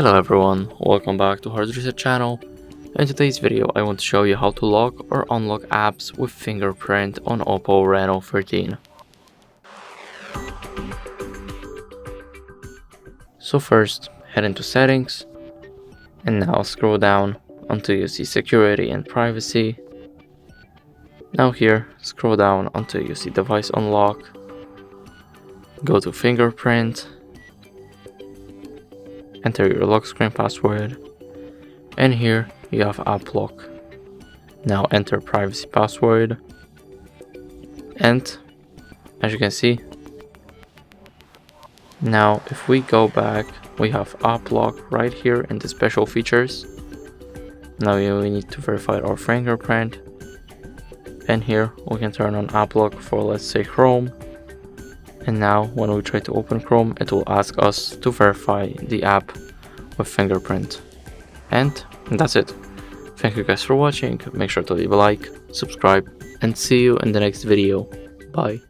Hello everyone, welcome back to HardReset channel. In today's video I want to show you how to lock or unlock apps with Fingerprint on OPPO Reno 13. So first, head into settings and now scroll down until you see security and privacy. Now here, scroll down until you see device unlock. Go to fingerprint. Enter your lock screen password, and here you have app lock. Now enter privacy password, and as you can see, now if we go back, we have app lock right here in the special features. Now we need to verify our fingerprint, and here we can turn on app lock for, let's say, Chrome. And now when we try to open Chrome, it will ask us to verify the app with fingerprint. And that's it. Thank you guys for watching. Make sure to leave a like, subscribe, and see you in the next video. Bye.